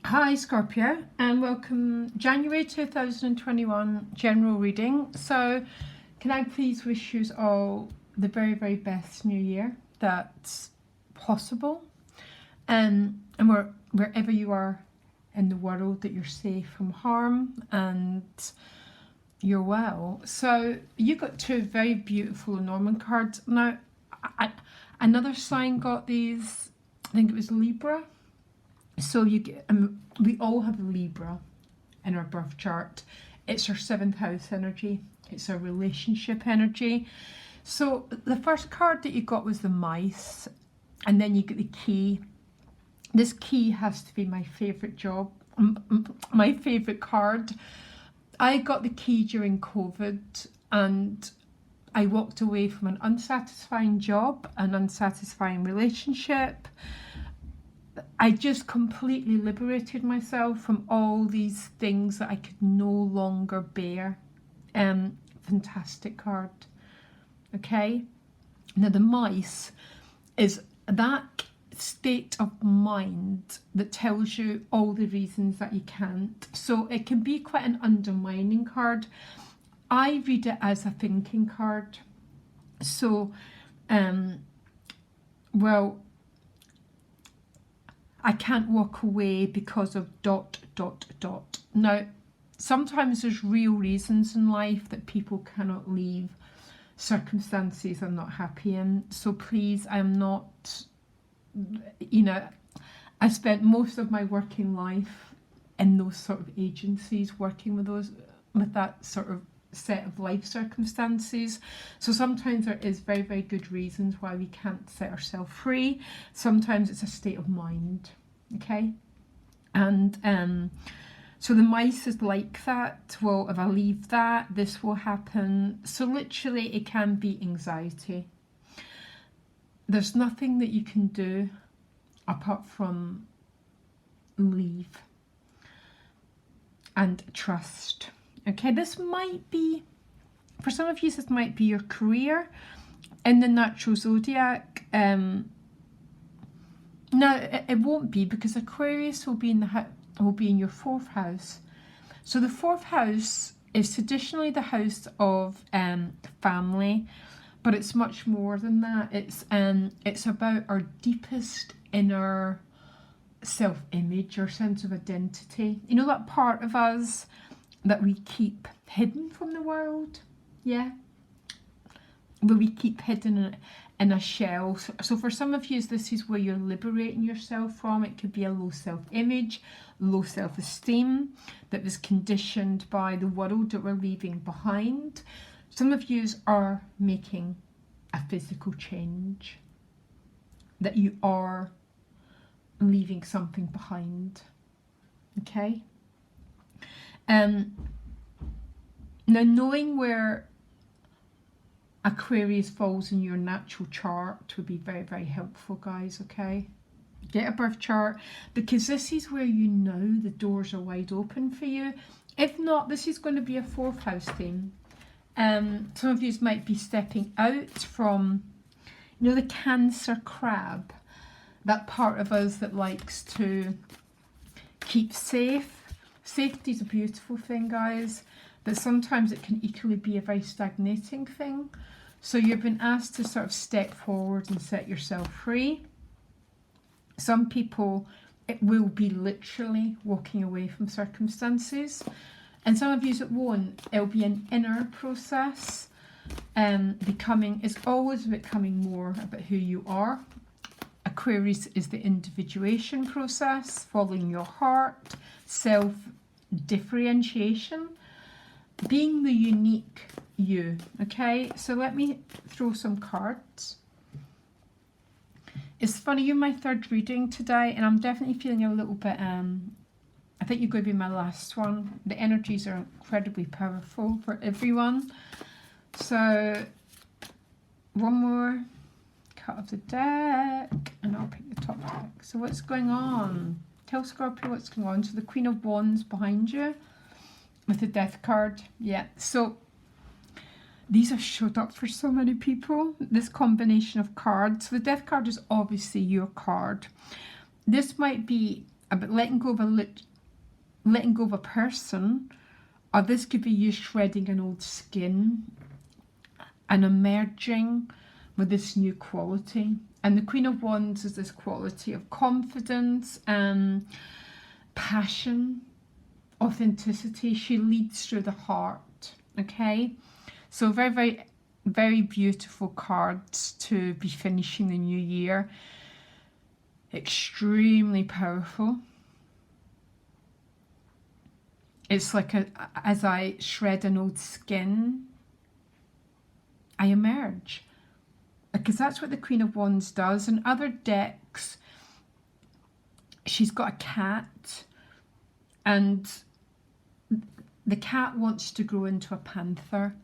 Hi Scorpio, and welcome January 2021 general reading. So can I please wish you all the very, very best new year that's possible, and wherever you are in the world, that you're safe from harm and you're well. So you got two very beautiful Norman cards. Now another sign got these, I think it was Libra. So you get, we all have Libra in our birth chart. It's our 7th house energy. It's our relationship energy. So the first card that you got was the mice, and then you get the key. This key has to be my favourite job, my favourite card. I got the key during COVID, and I walked away from an unsatisfying job, an unsatisfying relationship. I just completely liberated myself from all these things that I could no longer bear. Fantastic card. Okay. Now the mice is that state of mind that tells you all the reasons that you can't. So it can be quite an undermining card. I read it as a thinking card. So, well, I can't walk away because of ... Now, sometimes there's real reasons in life that people cannot leave circumstances I'm not happy in. So please, I'm not, I spent most of my working life in those sort of agencies, working with that sort of set of life circumstances. So sometimes there is very, very good reasons why we can't set ourselves free. Sometimes it's a state of mind. Okay. And so the mice is like that. Well, if I leave that, this will happen. So literally it can be anxiety. There's nothing that you can do apart from leave and trust. Okay, this might be, for some of you, this might be your career in the natural zodiac. No, it won't be, because Aquarius will be in your 4th house. So the 4th house is traditionally the house of family, but it's much more than that. It's about our deepest inner self-image, our sense of identity. You know, that part of us that we keep hidden from the world, yeah, where we keep hidden in a shell. So for some of you, this is where you're liberating yourself from. It could be a low self-image, low self-esteem that was conditioned by the world that we're leaving behind. Some of you are making a physical change, that you are leaving something behind. Okay. Now, knowing where Aquarius falls in your natural chart would be very, very helpful, guys. Okay, get a birth chart, because this is where you know the doors are wide open for you. If not, this is going to be a 4th house theme. Some of you might be stepping out from, the Cancer crab, that part of us that likes to keep safe. Safety is a beautiful thing, guys, but sometimes it can equally be a very stagnating thing. So you've been asked to sort of step forward and set yourself free. Some people, it will be literally walking away from circumstances, and some of you it won't. It'll be an inner process. It's always becoming more about who you are. Aquarius is the individuation process, following your heart, self-differentiation, being the unique you. Okay, so let me throw some cards. It's funny, you're my 3rd reading today, and I'm definitely feeling a little bit, I think you're going to be my last one. The energies are incredibly powerful for everyone. So one more cut of the deck, and I'll pick the top deck. So what's going on? Tell Scorpio what's going on. So the Queen of Wands behind you with the Death card. Yeah, so these have showed up for so many people, this combination of cards. So the Death card is obviously your card. This might be about letting go of letting go of a person, or this could be you shredding an old skin and emerging with this new quality. And the Queen of Wands is this quality of confidence and passion, authenticity. She leads through the heart. Okay, so very, very, very beautiful cards to be finishing the new year. Extremely powerful. It's like as I shred an old skin, I emerge. Because that's what the Queen of Wands does. In other decks, she's got a cat, and the cat wants to grow into a panther,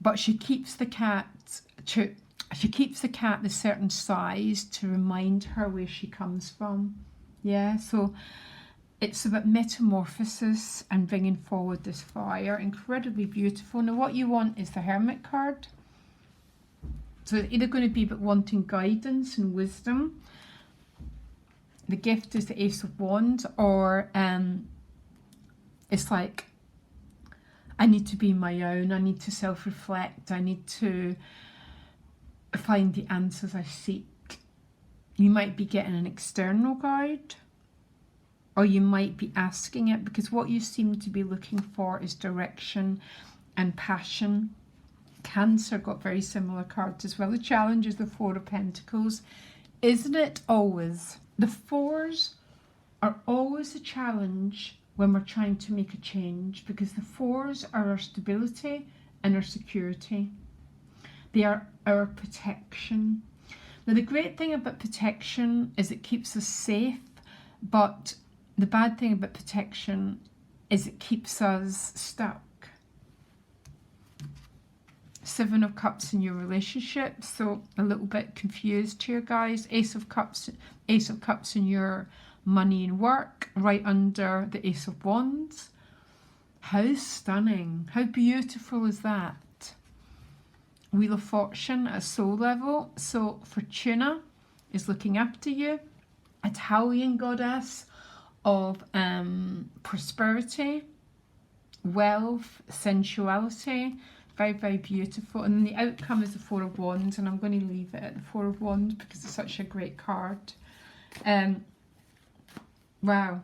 but she keeps the cat the certain size to remind her where she comes from. Yeah, so it's about metamorphosis and bringing forward this fire. Incredibly beautiful. Now what you want is the Hermit card. So it's either going to be about wanting guidance and wisdom. The gift is the Ace of Wands, or it's like, I need to be my own, I need to self-reflect, I need to find the answers I seek. You might be getting an external guide, or you might be asking it, because what you seem to be looking for is direction and passion. Cancer got very similar cards as well. The challenge is the Four of Pentacles. Isn't it always? The fours are always a challenge when we're trying to make a change, because the fours are our stability and our security. They are our protection. Now the great thing about protection is it keeps us safe, but the bad thing about protection is it keeps us stuck. Seven of Cups in your relationship, so a little bit confused here, guys. Ace of Cups in your money and work, right under the Ace of Wands. How stunning, how beautiful is that? Wheel of Fortune at a soul level, so Fortuna is looking after you. Italian goddess of prosperity, wealth, sensuality. Very, very beautiful. And then the outcome is the Four of Wands, and I'm going to leave it at the Four of Wands because it's such a great card. Wow.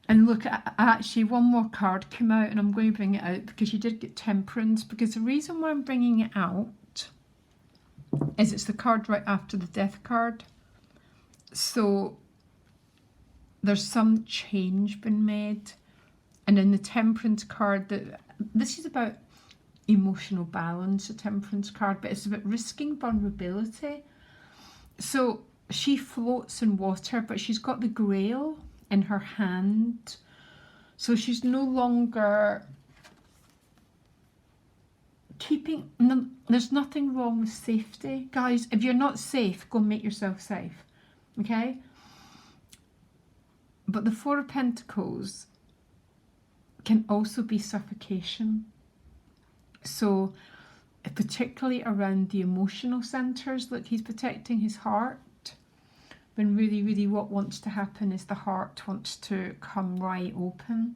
And look, actually one more card came out, and I'm going to bring it out because you did get Temperance, because the reason why I'm bringing it out is it's the card right after the Death card. So there's some change been made. And in the Temperance card, this is about emotional balance, the Temperance card, but it's about risking vulnerability. So she floats in water, but she's got the Grail in her hand. So she's no longer there's nothing wrong with safety. Guys, if you're not safe, go make yourself safe. Okay? But the Four of Pentacles can also be suffocation. So particularly around the emotional centers, look, he's protecting his heart, when really, really what wants to happen is the heart wants to come right open.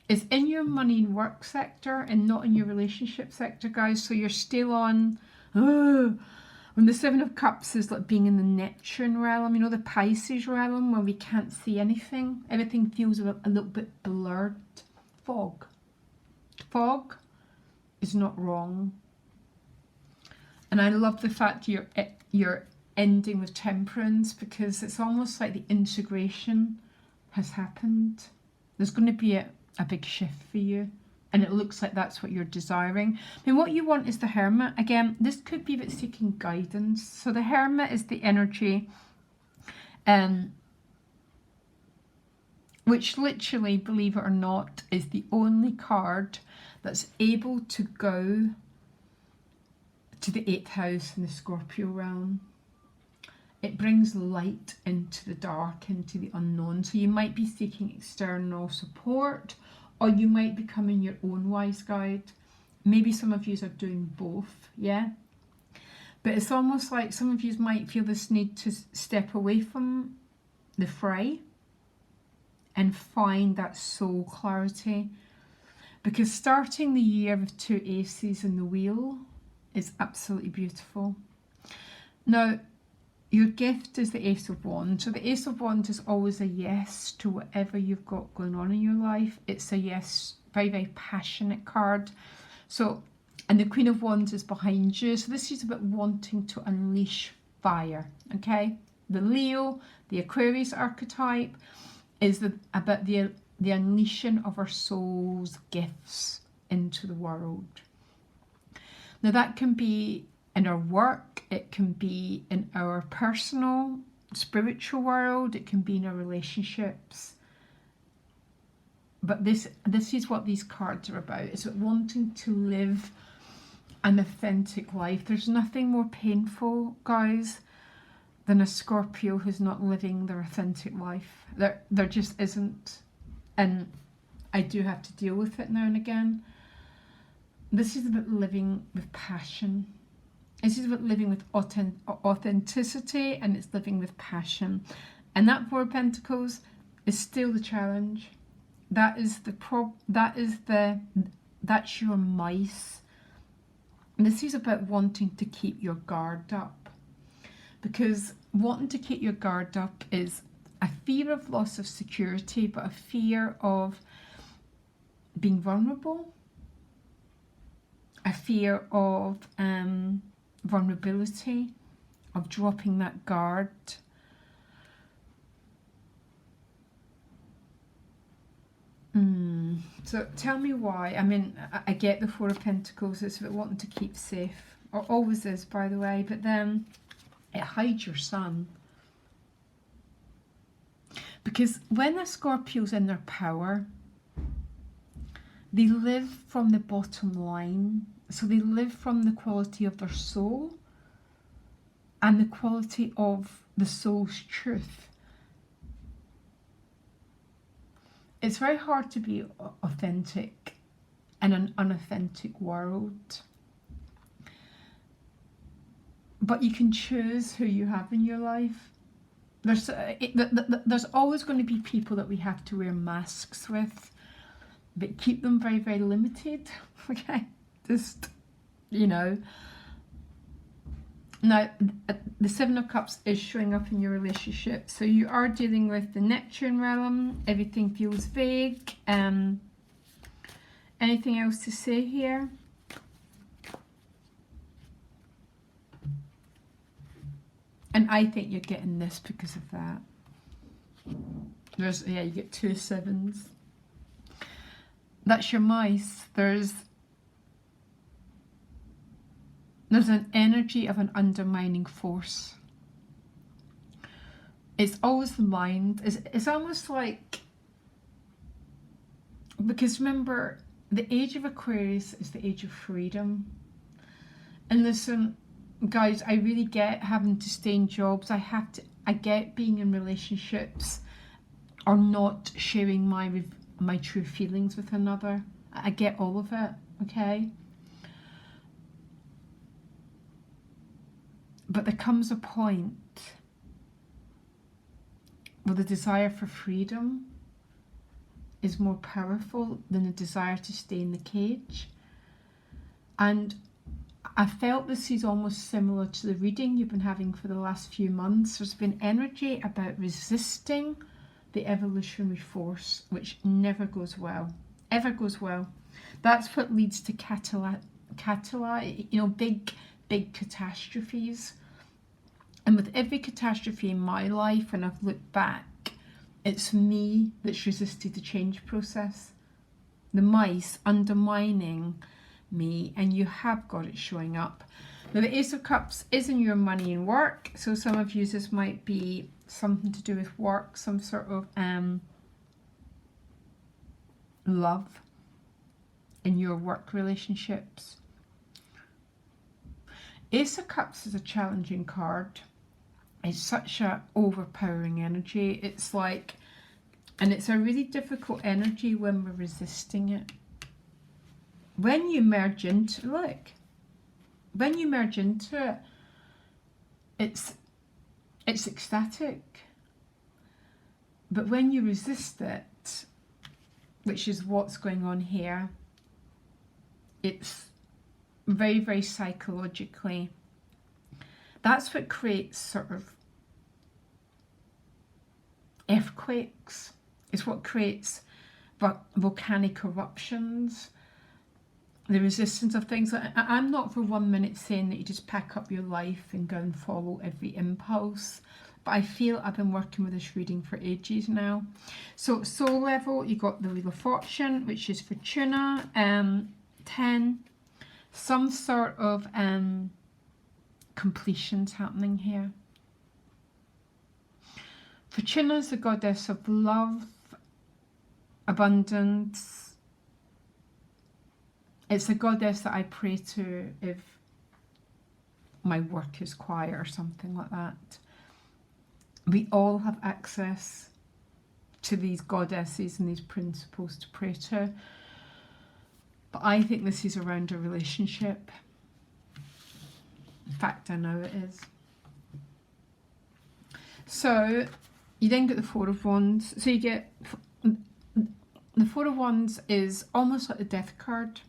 It's in your money and work sector and not in your relationship sector, guys. So you're still on, when the Seven of Cups is like being in the Neptune realm, you know, the Pisces realm, where we can't see anything. Everything feels a little bit blurred. Fog. Fog is not wrong. And I love the fact you're ending with Temperance, because it's almost like the integration has happened. There's going to be a big shift for you. And it looks like that's what you're desiring. I mean, what you want is the Hermit. Again, this could be about seeking guidance. So the Hermit is the energy, which literally, believe it or not, is the only card that's able to go to the 8th house in the Scorpio realm. It brings light into the dark, into the unknown. So you might be seeking external support, or you might be becoming your own wise guide. Maybe some of you are doing both, yeah? But it's almost like some of you might feel this need to step away from the fray and find that soul clarity. Because starting the year with 2 aces in the wheel is absolutely beautiful. Now, your gift is the Ace of Wands. So the Ace of Wands is always a yes to whatever you've got going on in your life. It's a yes, very, very passionate card. So, and the Queen of Wands is behind you. So this is about wanting to unleash fire, okay? The Leo, the Aquarius archetype is about the unleashing of our soul's gifts into the world. Now that can be in our work, it can be in our personal, spiritual world, it can be in our relationships. But this is what these cards are about. It's about wanting to live an authentic life. There's nothing more painful, guys, than a Scorpio who's not living their authentic life. There just isn't. And I do have to deal with it now and again. This is about living with passion. This is about living with authenticity, and it's living with passion. And that Four of Pentacles is still the challenge. That's your mice. And this is about wanting to keep your guard up. Because wanting to keep your guard up is a fear of loss of security, but a fear of being vulnerable, a fear of vulnerability, of dropping that guard. So tell me why. I mean, I get the Four of Pentacles, it's about wanting to keep safe, or always is, by the way, but then it hides your sun. Because when a Scorpio's in their power, they live from the bottom line. So they live from the quality of their soul and the quality of the soul's truth. It's very hard to be authentic in an unauthentic world. But you can choose who you have in your life. There's always going to be people that we have to wear masks with, but keep them very, very limited, okay? Just, you know. Now, the Seven of Cups is showing up in your relationship. So you are dealing with the Neptune realm. Everything feels vague. Anything else to say here? And I think you're getting this because of that. You get 2 sevens. That's your mice. There's an energy of an undermining force. It's always the mind. It's almost like, because remember, the age of Aquarius is the age of freedom. And listen, guys, I really get having to stay in jobs. I get being in relationships or not sharing my true feelings with another. I get all of it, okay? But there comes a point where the desire for freedom is more powerful than the desire to stay in the cage. And I felt this is almost similar to the reading you've been having for the last few months. There's been energy about resisting the evolutionary force, which never goes well, ever goes well. That's what leads to big catastrophes. And with every catastrophe in my life, when I've looked back, it's me that's resisted the change process. The mice undermining me, and you have got it showing up. Now the Ace of Cups is in your money and work, so some of you, this might be something to do with work, some sort of love in your work relationships. Ace of Cups is a challenging card. It's such a overpowering energy. It's like, and it's a really difficult energy when we're resisting it. When you merge into it, it's ecstatic. But when you resist it, which is what's going on here, it's very, very psychologically. That's what creates sort of earthquakes. It's what creates volcanic eruptions, the resistance of things. I'm not for 1 minute saying that you just pack up your life and go and follow every impulse, but I feel I've been working with this reading for ages now. So soul level, you got the Wheel of Fortune, which is Fortuna, 10, some sort of completions happening here. Fortuna is the goddess of love, abundance. It's a goddess that I pray to if my work is quiet or something like that. We all have access to these goddesses and these principles to pray to. But I think this is around a relationship. In fact, I know it is. So you then get the Four of Wands. So you get the Four of Wands is almost like the Death card.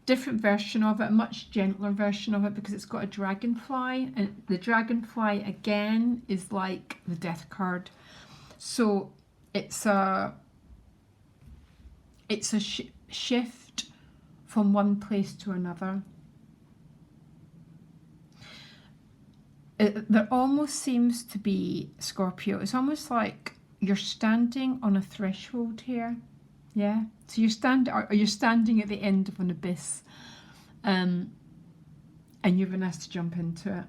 Different version of it, a much gentler version of it, because it's got a dragonfly, and the dragonfly again is like the Death card. So it's a shift from one place to another. There almost seems to be, Scorpio, it's almost like you're standing on a threshold here. Yeah, so you're standing at the end of an abyss, and you've been asked to jump into it.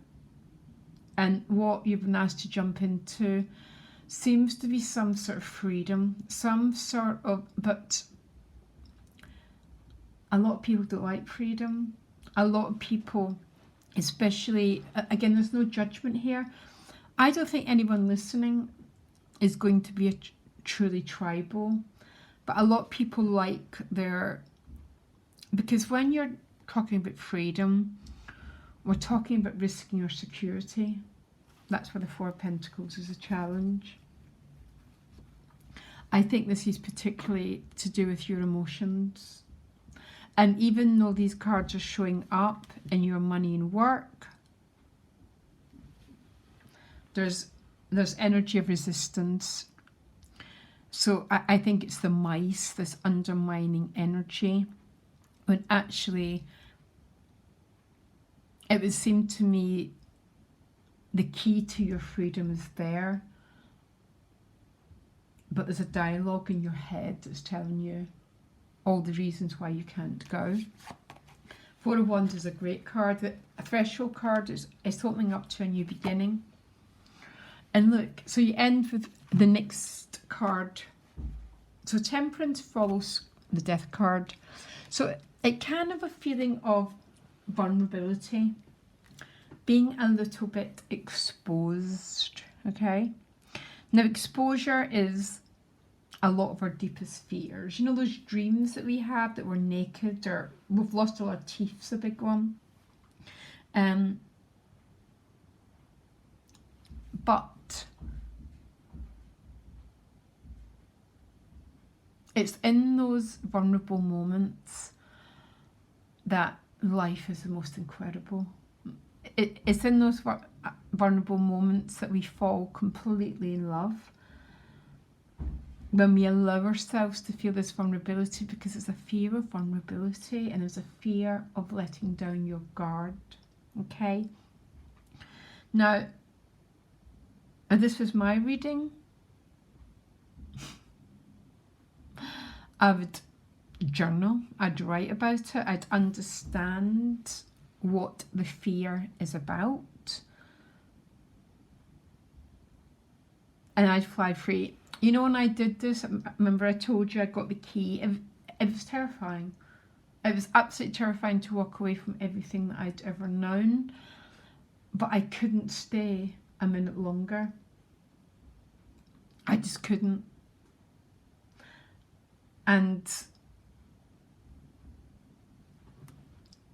And what you've been asked to jump into seems to be some sort of freedom, some sort of, but a lot of people don't like freedom. A lot of people, especially, again, there's no judgment here. I don't think anyone listening is going to be truly tribal. But a lot of people like because when you're talking about freedom, we're talking about risking your security. That's where the Four of Pentacles is a challenge. I think this is particularly to do with your emotions. And even though these cards are showing up in your money and work, there's energy of resistance. So I think it's the mice, this undermining energy, when actually it would seem to me the key to your freedom is there, but there's a dialogue in your head that's telling you all the reasons why you can't go. Four of Wands is a great card. A threshold card is opening up to a new beginning. And look, so you end with the next card. So Temperance follows the Death card. So it can have a feeling of vulnerability, being a little bit exposed, okay? Now exposure is a lot of our deepest fears. You know those dreams that we have that we're naked, or we've lost all our teeth's a big one. But it's in those vulnerable moments that life is the most incredible. It's in those vulnerable moments that we fall completely in love. When we allow ourselves to feel this vulnerability, because it's a fear of vulnerability and there's a fear of letting down your guard. Okay? Now, if this was my reading, I would journal, I'd write about it, I'd understand what the fear is about, and I'd fly free. You know, when I did this, remember I told you I got the key? It was terrifying. It was absolutely terrifying to walk away from everything that I'd ever known, but I couldn't stay a minute longer. I just couldn't. And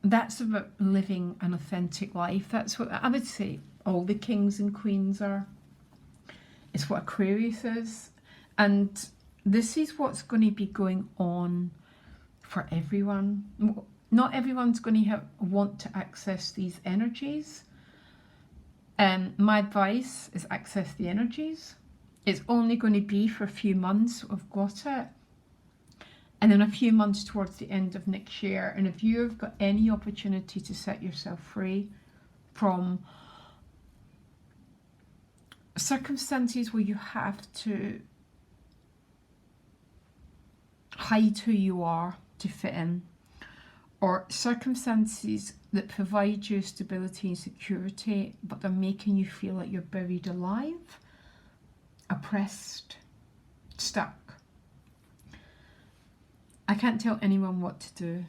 that's about living an authentic life. That's what I would say. all the kings and queens are. It's what Aquarius is. And this is what's going to be going on for everyone. Not everyone's going to want to access these energies. My advice is access the energies. It's only going to be for a few months. I've got it. And then a few months towards the end of next year. And if you've got any opportunity to set yourself free from circumstances where you have to hide who you are to fit in, or circumstances that provide you stability and security, but they're making you feel like you're buried alive, oppressed, stuck. I can't tell anyone what to do.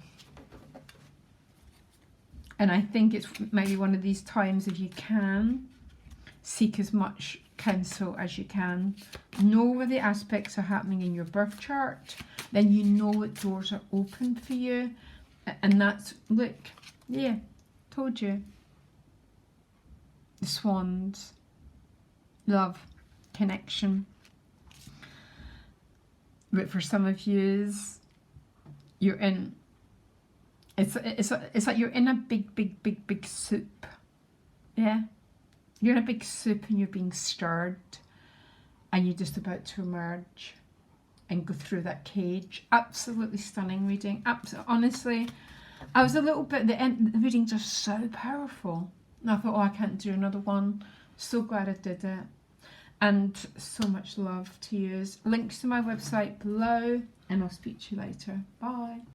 And I think it's maybe one of these times, if you can, seek as much counsel as you can. Know where the aspects are happening in your birth chart. Then you know what doors are open for you. And that's, look, yeah, told you. The swans, love, connection. But for some of you, you're in, it's like you're in a big soup. Yeah, you're in a big soup and you're being stirred, and you're just about to emerge and go through that cage. Absolutely stunning reading. Honestly, I was a little bit, the readings are so powerful, and I thought, oh, I can't do another one. So glad I did it. And so much love to you. Links to my website below, and I'll speak to you later. Bye.